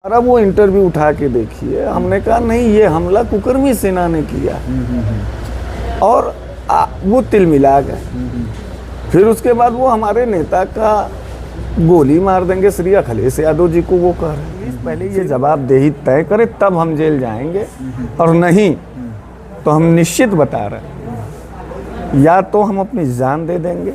और वो इंटरव्यू उठा के देखिए, हमने कहा नहीं ये हमला कुकर्मी सेना ने किया और वो तिलमिला गए। फिर उसके बाद वो हमारे नेता का गोली मार देंगे, श्री अखिलेश यादव जी को वो कह रहे हैं। पहले ये जवाबदेही तय करे तब हम जेल जाएंगे, और नहीं तो हम निश्चित बता रहे हैं या तो हम अपनी जान दे देंगे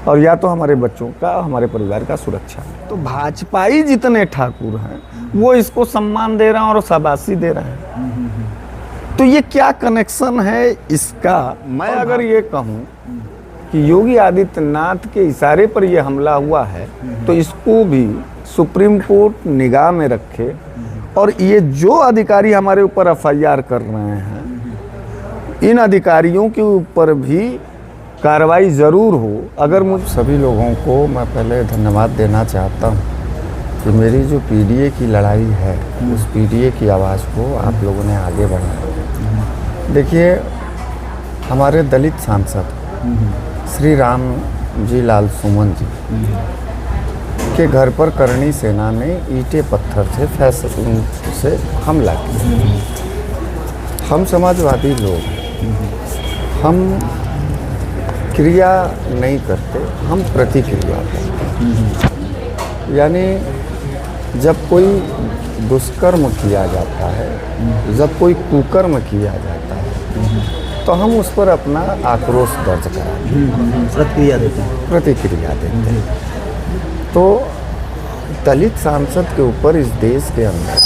और या तो हमारे बच्चों का, हमारे परिवार का सुरक्षा। तो भाजपाई जितने ठाकुर हैं वो इसको सम्मान दे रहे हैं और शाबाशी दे रहे हैं। तो ये क्या कनेक्शन है इसका? मैं अगर ये कहूँ कि योगी आदित्यनाथ के इशारे पर यह हमला हुआ है तो इसको भी सुप्रीम कोर्ट निगाह में रखे, और ये जो अधिकारी हमारे ऊपर एफआईआर कर रहे हैं इन अधिकारियों के ऊपर भी कार्रवाई ज़रूर हो। अगर मुझ सभी लोगों को मैं पहले धन्यवाद देना चाहता हूँ कि मेरी जो पीडीए की लड़ाई है उस पीडीए की आवाज़ को आप लोगों ने आगे बढ़ाया। देखिए, हमारे दलित सांसद श्री राम जी लाल सुमन जी के घर पर करणी सेना ने ईंटे पत्थर से हमला किया। हम समाजवादी लोग हम क्रिया नहीं करते, हम प्रतिक्रिया करते। यानी जब कोई दुष्कर्म किया जाता है, जब कोई कुकर्म किया जाता है तो हम उस पर अपना आक्रोश दर्ज कराते हैं, प्रतिक्रिया देते हैं। तो दलित सांसद के ऊपर इस देश के अंदर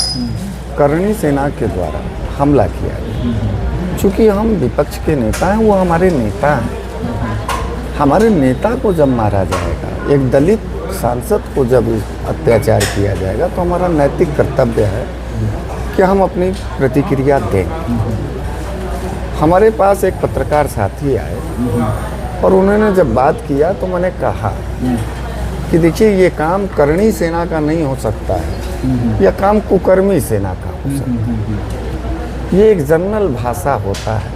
करणी सेना के द्वारा हमला किया गया। चूँकि हम विपक्ष के नेता हैं, वो हमारे नेता हैं। हमारे नेता को जब मारा जाएगा, एक दलित सांसद को जब अत्याचार किया जाएगा, तो हमारा नैतिक कर्तव्य है कि हम अपनी प्रतिक्रिया दें। हमारे पास एक पत्रकार साथी आए और उन्होंने जब बात किया तो मैंने कहा कि देखिए ये काम करणी सेना का नहीं हो सकता है, यह काम कुकर्मी सेना का हो सकता है। ये एक जनरल भाषा होता है।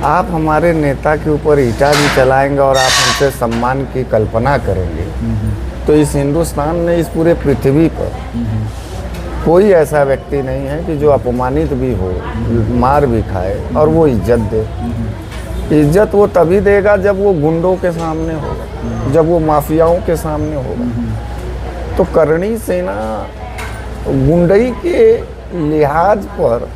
आप हमारे नेता के ऊपर ईंटा भी चलाएंगे और आप उनसे सम्मान की कल्पना करेंगे तो इस हिंदुस्तान में, इस पूरे पृथ्वी पर कोई ऐसा व्यक्ति नहीं है कि जो अपमानित भी हो, मार भी खाए और वो इज्जत दे। इज्जत वो तभी देगा जब वो गुंडों के सामने होगा, जब वो माफियाओं के सामने होगा। तो करणी सेना गुंडई के लिहाज पर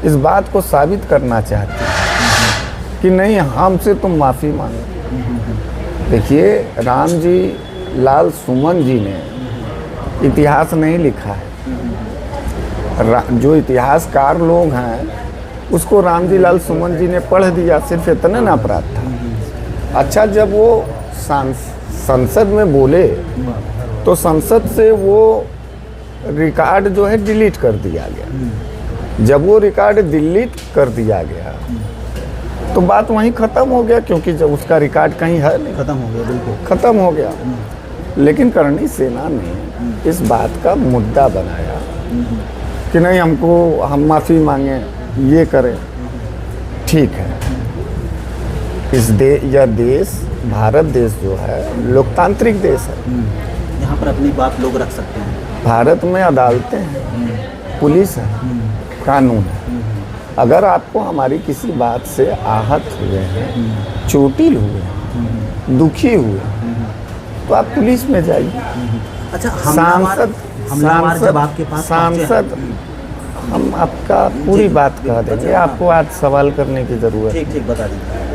इस बात को साबित करना चाहती है कि नहीं, हमसे तुम माफ़ी मांगो। देखिए, राम जी लाल सुमन जी ने इतिहास नहीं लिखा है। जो इतिहासकार लोग हैं उसको राम जी लाल सुमन जी ने पढ़ दिया, सिर्फ इतना ना अपराध था। अच्छा, जब वो संसद में बोले तो संसद से वो रिकॉर्ड जो है डिलीट कर दिया गया। जब वो रिकॉर्ड डिलीट कर दिया गया तो बात वहीं ख़त्म हो गया, क्योंकि जब उसका रिकॉर्ड कहीं है नहीं, ख़त्म हो गया, बिल्कुल ख़त्म हो गया। लेकिन करणी सेना ने इस बात का मुद्दा बनाया कि नहीं, हमको हम माफ़ी मांगे, ये करें। ठीक है, यह देश, भारत देश जो है लोकतांत्रिक देश है। यहाँ पर अपनी बात लोग रख सकते हैं। भारत में अदालतें हैं, पुलिस है, कानून है। अगर आपको हमारी किसी बात से आहत हुए हैं, चोटिल हुए हैं, दुखी हुए हैं, तो आप पुलिस में जाइए। अच्छा, सांसद हम आपका पूरी बात कह देंगे, आपको आज सवाल करने की जरूरत है। ठीक, बता दीजिए।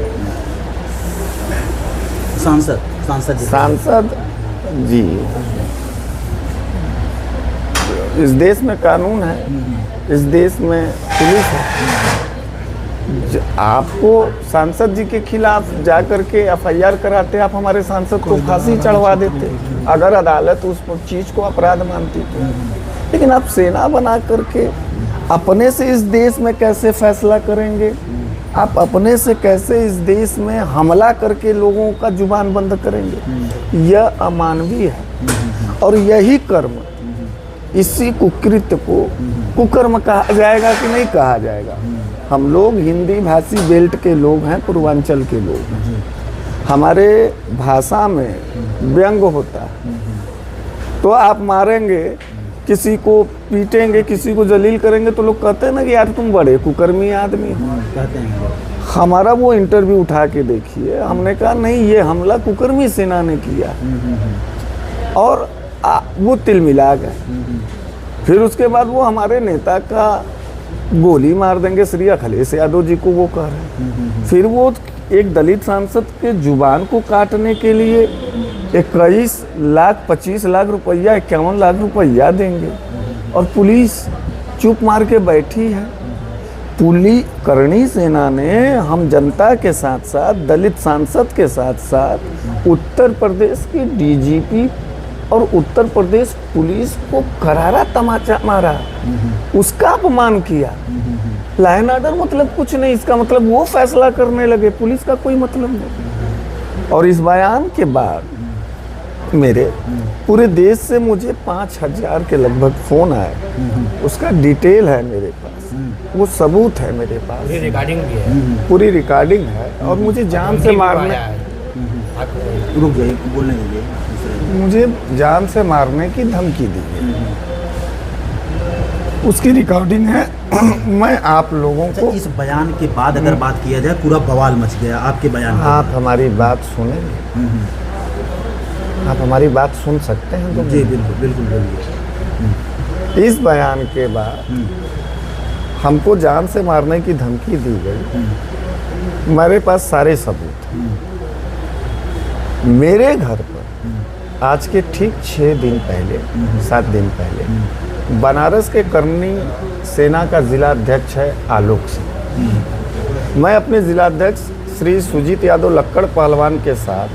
सांसद जी, इस देश में कानून है, इस देश में पुलिस है। आपको सांसद जी के खिलाफ जाकर के एफआईआर कराते, आप हमारे सांसद को फांसी चढ़वा देते अगर अदालत उस चीज़ को अपराध मानती तो। लेकिन आप सेना बना करके अपने से इस देश में कैसे फैसला करेंगे? आप अपने से कैसे इस देश में हमला करके लोगों का जुबान बंद करेंगे? यह अमानवीय है। और यही कर्म, इसी कुकृत्य को कुकर्म कहा जाएगा कि नहीं कहा जाएगा? हम लोग हिंदी भाषी बेल्ट के लोग हैं, पूर्वांचल के लोग हैं। हमारे भाषा में व्यंग होता है। तो आप मारेंगे किसी को पीटेंगे, किसी को जलील करेंगे तो लोग कहते हैं ना कि यार तुम बड़े कुकर्मी आदमी हो। कहते हैं। हमारा वो इंटरव्यू उठा के देखिए, हमने कहा नहीं ये हमला कुकर्मी सेना ने किया और वो तिलमिला गए। फिर उसके बाद वो हमारे नेता का गोली मार देंगे, श्री अखिलेश यादव जी को वो कह रहे हैं। फिर वो एक दलित सांसद के जुबान को काटने के लिए 21 लाख 25 लाख रुपया 51 लाख रुपया देंगे और पुलिस चुप मार के बैठी है। पुलिस करणी सेना ने हम जनता के साथ साथ दलित सांसद के साथ साथ उत्तर प्रदेश के डीजीपी और उत्तर प्रदेश पुलिस को करारा तमाचा मारा, उसका अपमान किया। लॉ एंड ऑर्डर मतलब कुछ नहीं, इसका मतलब वो फैसला करने लगे, पुलिस का कोई मतलब नहीं। और इस बयान के बाद मेरे पूरे देश से मुझे 5000 के लगभग फ़ोन आए, उसका डिटेल है मेरे पास, वो सबूत है मेरे पास, पूरी रिकॉर्डिंग भी है, पूरी रिकॉर्डिंग है। और मुझे जान से मारने, रुक जाइए, बोलने दीजिए। मुझे जान से मारने की धमकी दी है, उसकी रिकॉर्डिंग है। मैं आप लोगों को इस बयान के बाद अगर बात किया जाए, पूरा बवाल मच गया आपके बयान के आप हमारी बात सुनेंगे, आप हमारी बात सुन सकते हैं तो जी बिल्कुल बिल्कुल बोलिए। इस बयान के बाद हमको जान से मारने की धमकी दी गई। मेरे पास सारे सबूत हैं। मेरे घर पर आज के ठीक 6 दिन पहले 7 दिन पहले बनारस के करनी सेना का जिला अध्यक्ष है आलोक सिंह। मैं अपने जिला अध्यक्ष श्री सुजीत यादव लक्कड़ पहलवान के साथ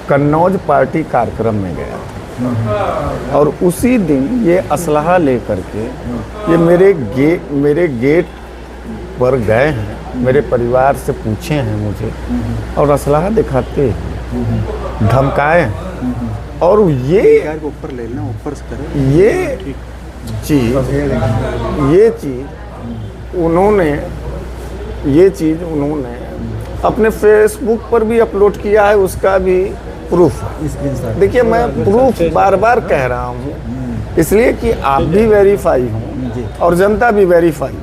कन्नौज पार्टी कार्यक्रम में गया था और उसी दिन ये असलहा लेकर के ये मेरे गेट पर गए हैं, मेरे परिवार से पूछे हैं मुझे और असलहा दिखाते हैं, धमकाए हैं। और ये ऊपर ले लेना, ऊपर से करें। ये चीज़ उन्होंने अपने फेसबुक पर भी अपलोड किया है, उसका भी प्रूफ है। देखिए मैं प्रूफ बार बार कह रहा हूँ इसलिए कि आप भी वेरीफाई हों और जनता भी वेरीफाई,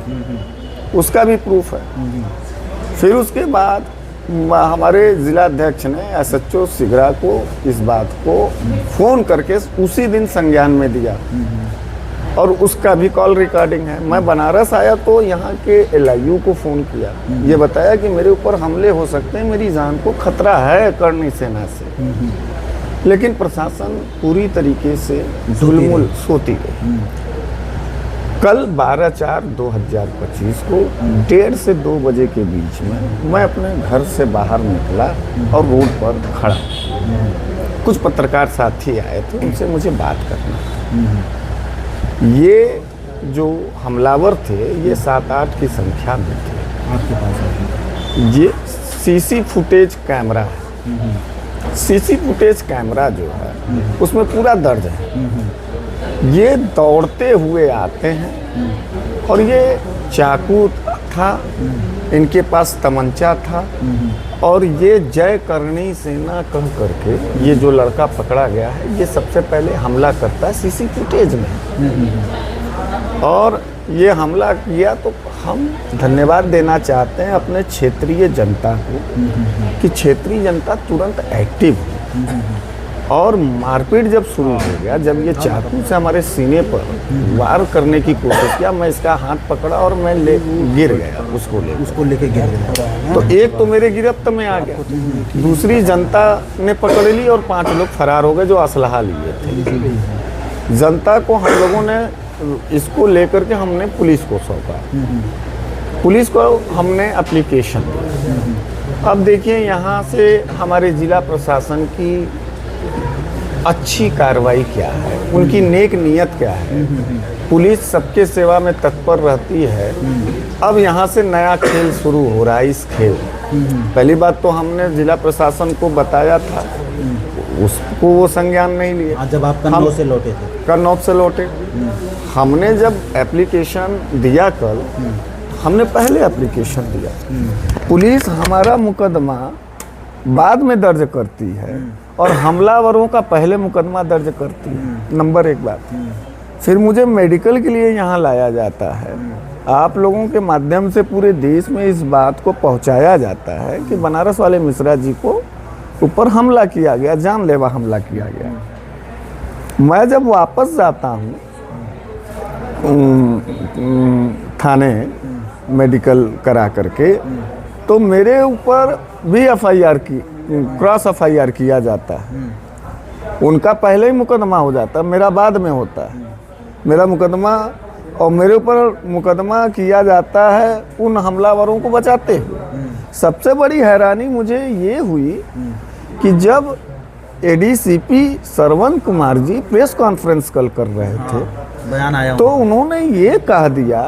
उसका भी प्रूफ है। फिर उसके बाद हमारे जिला अध्यक्ष ने SHO सिगरा को इस बात को फ़ोन करके उसी दिन संज्ञान में दिया और उसका भी कॉल रिकॉर्डिंग है। मैं बनारस आया तो यहाँ के LIU को फ़ोन किया, ये बताया कि मेरे ऊपर हमले हो सकते हैं, मेरी जान को खतरा है करनी सेना से। लेकिन प्रशासन पूरी तरीके से झुलमुल सोती रही। कल 12/4/2025 को 1:30 से 2 बजे के बीच में मैं अपने घर से बाहर निकला और रोड पर खड़ा, कुछ पत्रकार साथी आए थे, उनसे मुझे बात करना था। ये जो हमलावर थे ये 7-8 की संख्या में थे। आपके पास ये CC फुटेज कैमरा है, CC फुटेज कैमरा जो है उसमें पूरा दर्ज है। ये दौड़ते हुए आते हैं और ये चाकू था, इनके पास तमंचा था और ये जय करणी सेना कह करके ये जो लड़का पकड़ा गया है ये सबसे पहले हमला करता है CC फुटेज में। और ये हमला किया तो हम धन्यवाद देना चाहते हैं अपने क्षेत्रीय जनता को कि क्षेत्रीय जनता तुरंत एक्टिव हुई और मारपीट जब शुरू हो गया, जब ये चाकू से हमारे सीने पर वार करने की कोशिश किया, मैं इसका हाथ पकड़ा और मैं गिर गया, उसको लेके गिर गया। तो एक तो मेरे गिरफ्त में आ गया, दूसरी जनता ने पकड़ ली और 5 लोग फरार हो गए जो असलहा लिए थे। जनता को हम लोगों ने इसको लेकर के हमने पुलिस को सौंपा, पुलिस को हमने एप्लीकेशन दिया। अब देखिए यहाँ से हमारे जिला प्रशासन की अच्छी कार्रवाई क्या है, उनकी नेक नियत क्या है। पुलिस सबके सेवा में तत्पर रहती है। अब यहाँ से नया खेल शुरू हो रहा है। इस खेल पहली बात तो हमने जिला प्रशासन को बताया था, उसको वो संज्ञान नहीं लिए। जब आप कन्नौज से लौटे थे? कन्नौज से लौटे। हमने जब एप्लीकेशन दिया कल, हमने पहले एप्लीकेशन दिया, पुलिस हमारा मुकदमा बाद में दर्ज करती है और हमलावरों का पहले मुकदमा दर्ज करती है। नंबर 1 बात। फिर मुझे मेडिकल के लिए यहाँ लाया जाता है। आप लोगों के माध्यम से पूरे देश में इस बात को पहुँचाया जाता है कि बनारस वाले मिश्रा जी को ऊपर हमला किया गया, जानलेवा हमला किया गया। मैं जब वापस जाता हूँ थाने मेडिकल करा करके, तो मेरे ऊपर भी FIR की क्रॉस FIR किया जाता है। उनका पहले ही मुकदमा हो जाता है, मेरा बाद में होता है। मेरा मुकदमा और मेरे ऊपर मुकदमा किया जाता है उन हमलावरों को बचाते हुए। सबसे बड़ी हैरानी मुझे ये हुई कि जब ADCP Shravan Kumar ji press conference कल कर रहे थे, बयान आया तो उन्होंने ये कह दिया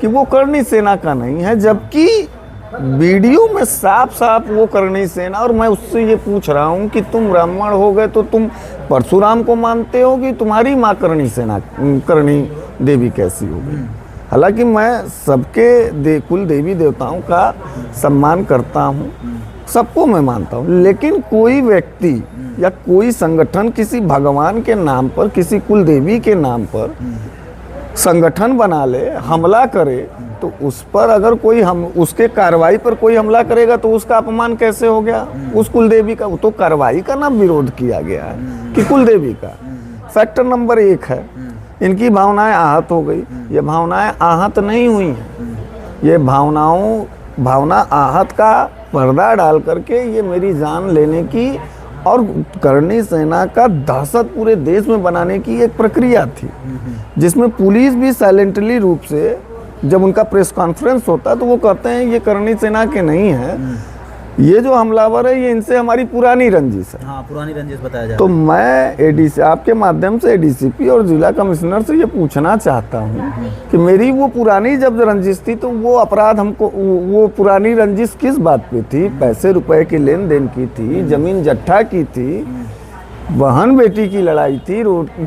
कि वो करणी सेना का नहीं है, जबकि वीडियो में साफ साफ वो करणी सेना। और मैं उससे ये पूछ रहा हूँ कि तुम ब्राह्मण हो गए तो तुम परशुराम को मानते हो कि तुम्हारी माँ करणी सेना, करणी देवी कैसी हो गई? हालांकि मैं सबके कुल देवी देवताओं का सम्मान करता हूँ, सबको मैं मानता हूँ, लेकिन कोई व्यक्ति या कोई संगठन किसी भगवान के नाम पर, किसी कुल देवी के नाम पर संगठन बना ले, हमला करे, तो उस पर अगर कोई हम उसके कार्रवाई पर कोई हमला करेगा तो उसका अपमान कैसे हो गया उस कुलदेवी का? तो कार्रवाई का ना विरोध किया गया है कि कुलदेवी का। फैक्टर नंबर 1 है, इनकी भावनाएं आहत हो गई। ये भावनाएं आहत नहीं हुई हैं, ये भावना आहत का पर्दा डाल करके ये मेरी जान लेने की और करणी सेना का दहशत पूरे देश में बनाने की एक प्रक्रिया थी, जिसमें पुलिस भी साइलेंटली रूप से, जब उनका प्रेस कॉन्फ्रेंस होता तो वो कहते हैं ये करणी सेना के नहीं है, ये जो हमलावर है ये इनसे हमारी पुरानी रंजिश है। हाँ, पुरानी रंजिश बताया जाए। तो मैं ADC आपके माध्यम से ADCP और जिला कमिश्नर से ये पूछना चाहता हूँ कि मेरी वो पुरानी जब रंजिश थी तो वो अपराध हमको, वो पुरानी रंजिश किस बात पे थी? पैसे रुपए की लेन देन की थी, जमीन जट्ठा की थी, बहन बेटी की लड़ाई थी,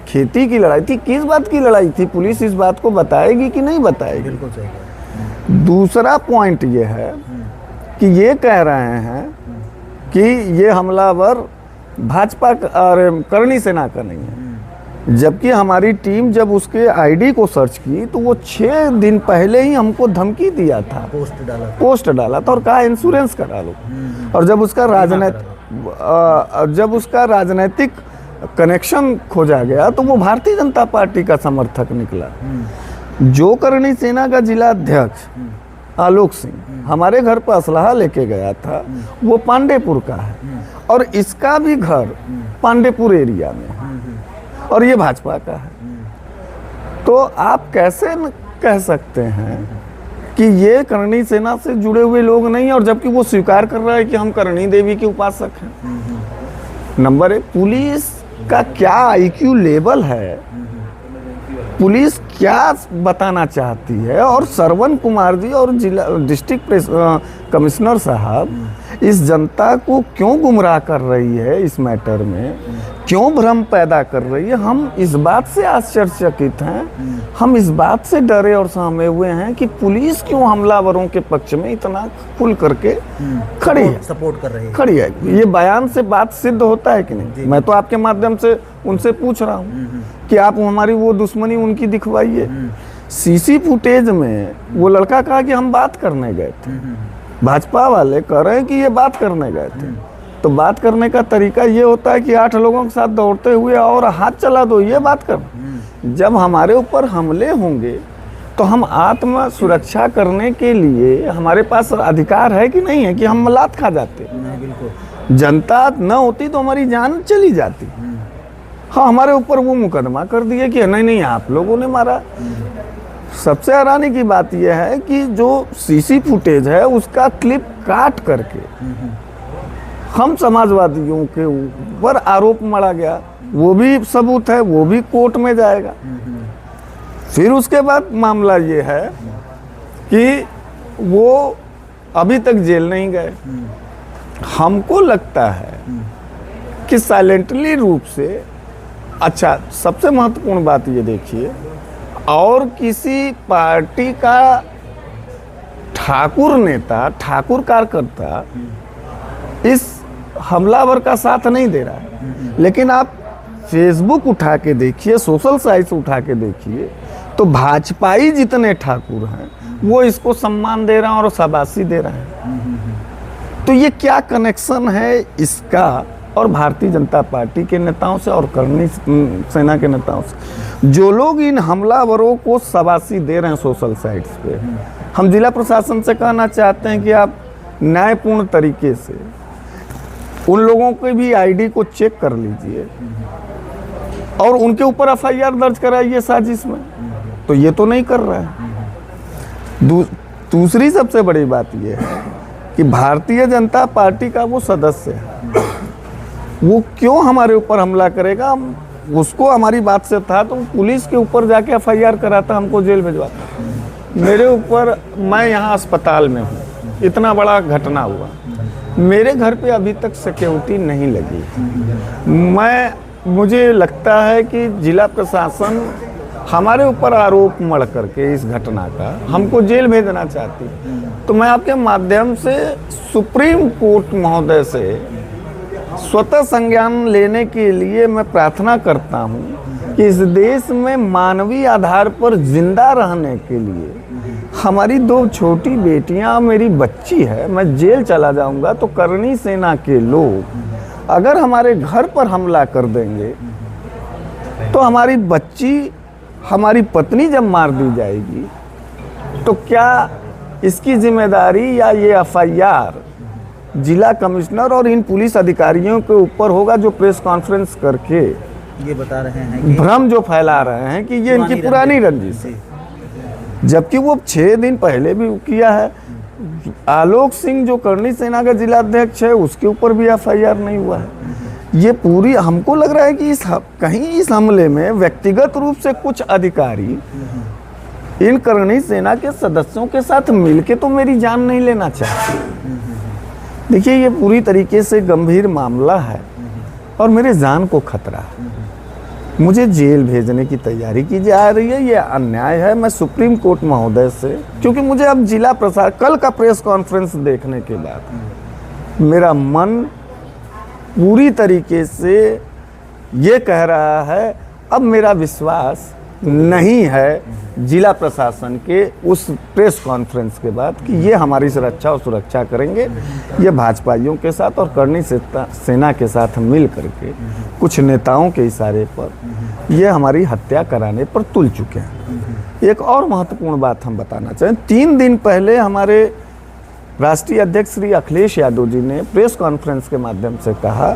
खेती की लड़ाई थी, किस बात की लड़ाई थी? पुलिस इस बात को बताएगी कि नहीं बताएगी? बिल्कुल सही। दूसरा पॉइंट ये है कि ये कह रहे हैं कि ये हमलावर भाजपा और करणी सेना का नहीं है, जबकि हमारी टीम जब उसके ID को सर्च की तो वो 6 दिन पहले ही हमको धमकी दिया था, पोस्ट डाला था और कहा इंश्योरेंस करा लो। और जब उसका राजनीतिक कनेक्शन खोजा गया तो वो भारतीय जनता पार्टी का समर्थक निकला। जो करणी सेना का जिला अध्यक्ष आलोक सिंह हमारे घर पर असलहा लेके गया था, वो पांडेपुर का है और इसका भी घर पांडेपुर एरिया में है और ये भाजपा का है। तो आप कैसे कह सकते हैं कि ये करणी सेना से जुड़े हुए लोग नहीं, और जबकि वो स्वीकार कर रहा है कि हम करणी देवी के उपासक हैं। नंबर 1, पुलिस का क्या IQ लेवल है, पुलिस क्या बताना चाहती है? और श्रवण कुमार जी और जिला डिस्ट्रिक्ट प्रेस कमिश्नर साहब इस जनता को क्यों गुमराह कर रही है, इस मैटर में क्यों भ्रम पैदा कर रही है? हम इस बात से आश्चर्यचकित हैं, हम इस बात से डरे और सहमे हुए हैं कि पुलिस क्यों हमलावरों के पक्ष में इतना खुल करके खड़ी है, सपोर्ट कर रही है, खड़ी है। ये बयान से बात सिद्ध होता है कि नहीं? मैं तो आपके माध्यम से उनसे पूछ रहा हूँ कि आप हमारी वो दुश्मनी उनकी दिखवाइए। CC फुटेज में वो लड़का कहा कि हम बात करने गए थे, भाजपा वाले कह रहे हैं कि ये बात करने गए थे। तो बात करने का तरीका ये होता है कि 8 लोगों के साथ दौड़ते हुए और हाथ चला दो, ये बात कर। जब हमारे ऊपर हमले होंगे तो हम आत्म सुरक्षा करने के लिए हमारे पास अधिकार है कि नहीं है कि हम लात खा जाते? बिल्कुल। जनता न होती तो हमारी जान चली जाती। हाँ, हमारे ऊपर वो मुकदमा कर दिए कि नहीं आप लोगों ने मारा। सबसे हैरानी की बात यह है कि जो CC फुटेज है उसका क्लिप काट करके हम समाजवादियों के ऊपर आरोप मढ़ा गया, वो भी सबूत है, वो भी कोर्ट में जाएगा। फिर उसके बाद मामला ये है कि वो अभी तक जेल नहीं गए। हमको लगता है कि साइलेंटली रूप से, अच्छा सबसे महत्वपूर्ण बात ये देखिए, और किसी पार्टी का ठाकुर नेता, ठाकुर कार्यकर्ता इस हमलावर का साथ नहीं दे रहा है, लेकिन आप फेसबुक उठा के देखिए, सोशल साइट्स उठा के देखिए, तो भाजपाई जितने ठाकुर हैं वो इसको सम्मान दे रहे हैं और शाबाशी दे रहे हैं। तो ये क्या कनेक्शन है इसका और भारतीय जनता पार्टी के नेताओं से और करनी सेना के नेताओं से? जो लोग इन हमलावरों को शाबाशी दे रहे हैं सोशल साइट्स पे, हम जिला प्रशासन से कहना चाहते हैं कि आप न्यायपूर्ण तरीके से उन लोगों के भी आईडी को चेक कर लीजिए और उनके ऊपर एफआईआर दर्ज कराइए साजिश में। तो ये तो नहीं कर रहा है। दूसरी सबसे बड़ी बात ये है कि भारतीय जनता पार्टी का वो सदस्य है, वो क्यों हमारे ऊपर हमला करेगा? उसको हमारी बात से था तो पुलिस के ऊपर जाके एफआईआर कराता, हमको जेल भिजवाता। मेरे ऊपर, मैं यहाँ अस्पताल में हूँ, इतना बड़ा घटना हुआ, मेरे घर पे अभी तक सिक्योरिटी नहीं लगी। मुझे लगता है कि जिला प्रशासन हमारे ऊपर आरोप मढ़ करके इस घटना का हमको जेल भेजना चाहती। तो मैं आपके माध्यम से सुप्रीम कोर्ट महोदय से स्वतः संज्ञान लेने के लिए मैं प्रार्थना करता हूँ कि इस देश में मानवीय आधार पर जिंदा रहने के लिए, हमारी 2 छोटी बेटियां, मेरी बच्ची है, मैं जेल चला जाऊंगा तो करनी सेना के लोग अगर हमारे घर पर हमला कर देंगे तो हमारी बच्ची, हमारी पत्नी जब मार दी जाएगी तो क्या इसकी जिम्मेदारी या ये एफआईआर जिला कमिश्नर और इन पुलिस अधिकारियों के ऊपर होगा जो प्रेस कॉन्फ्रेंस करके ये बता रहे हैं कि भ्रम जो फैला रहे हैं कि ये इनकी पुरानी रंजिश है, जबकि वो 6 दिन पहले भी किया है। आलोक सिंह जो करनी सेना का जिला अध्यक्ष है, उसके ऊपर भी एफआईआर नहीं हुआ है। ये पूरी, हमको लग रहा है कि कहीं इस हमले में व्यक्तिगत रूप से कुछ अधिकारी इन करनी सेना के सदस्यों के साथ मिलके तो मेरी जान नहीं लेना चाहते। देखिए, ये पूरी तरीके से गंभीर मामला है और मेरे जान को खतरा है। मुझे जेल भेजने की तैयारी की जा रही है, ये अन्याय है। मैं सुप्रीम कोर्ट महोदय से, क्योंकि मुझे अब जिला प्रशासन, कल का प्रेस कॉन्फ्रेंस देखने के बाद मेरा मन पूरी तरीके से ये कह रहा है, अब मेरा विश्वास नहीं है जिला प्रशासन के उस प्रेस कॉन्फ्रेंस के बाद कि ये हमारी सुरक्षा और सुरक्षा करेंगे। ये भाजपाइयों के साथ और करनी सेना के साथ मिल करके कुछ नेताओं के इशारे पर ये हमारी हत्या कराने पर तुल चुके हैं। एक और महत्वपूर्ण बात हम बताना चाहें, 3 दिन पहले हमारे राष्ट्रीय अध्यक्ष श्री अखिलेश यादव जी ने प्रेस कॉन्फ्रेंस के माध्यम से कहा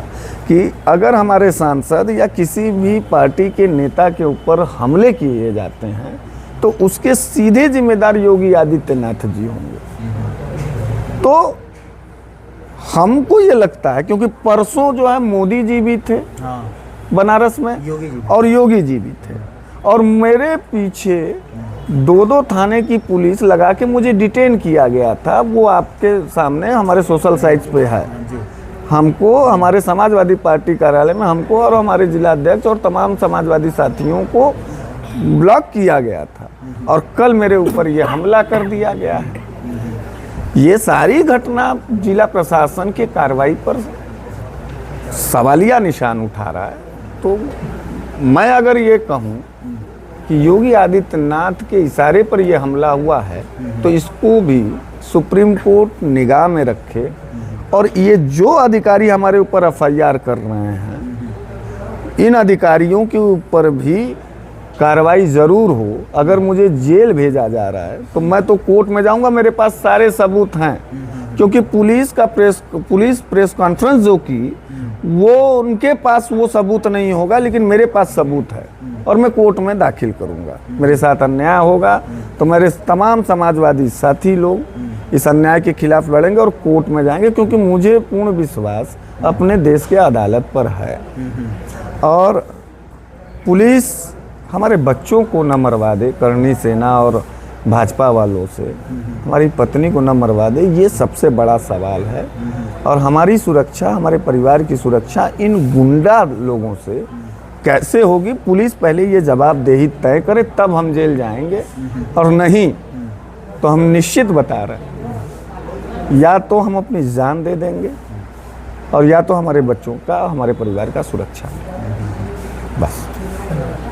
कि अगर हमारे सांसद या किसी भी पार्टी के नेता के ऊपर हमले किए जाते हैं तो उसके सीधे जिम्मेदार योगी आदित्यनाथ जी होंगे। तो हमको ये लगता है, क्योंकि परसों जो है मोदी जी भी थे बनारस में, और योगी जी भी थे, और मेरे पीछे 2 थाने की पुलिस लगा के मुझे डिटेन किया गया था। वो आपके सामने हमारे सोशल साइट्स पे है। हमको, हमारे समाजवादी पार्टी कार्यालय में हमको और हमारे जिला अध्यक्ष और तमाम समाजवादी साथियों को ब्लॉक किया गया था, और कल मेरे ऊपर ये हमला कर दिया गया है। ये सारी घटना जिला प्रशासन के कार्रवाई पर सवालिया निशान उठा रहा है। तो मैं अगर ये कहूँ कि योगी आदित्यनाथ के इशारे पर यह हमला हुआ है तो इसको भी सुप्रीम कोर्ट निगाह में रखे, और ये जो अधिकारी हमारे ऊपर एफआईआर कर रहे हैं, इन अधिकारियों के ऊपर भी कार्रवाई ज़रूर हो। अगर मुझे जेल भेजा जा रहा है तो मैं तो कोर्ट में जाऊंगा, मेरे पास सारे सबूत हैं, क्योंकि पुलिस प्रेस कॉन्फ्रेंस जो की, वो उनके पास वो सबूत नहीं होगा, लेकिन मेरे पास सबूत है और मैं कोर्ट में दाखिल करूंगा। मेरे साथ अन्याय होगा तो मेरे तमाम समाजवादी साथी लोग इस अन्याय के खिलाफ लड़ेंगे और कोर्ट में जाएंगे, क्योंकि मुझे पूर्ण विश्वास अपने देश के अदालत पर है। और पुलिस हमारे बच्चों को न मरवा दे, करनी सेना और भाजपा वालों से हमारी पत्नी को न मरवा दे, ये सबसे बड़ा सवाल है। और हमारी सुरक्षा, हमारे परिवार की सुरक्षा इन गुंडा लोगों से कैसे होगी? पुलिस पहले ये जवाबदेही तय करे, तब हम जेल जाएंगे, और नहीं तो हम निश्चित बता रहे हैं, या तो हम अपनी जान दे देंगे और या तो हमारे बच्चों का, हमारे परिवार का सुरक्षा। बस।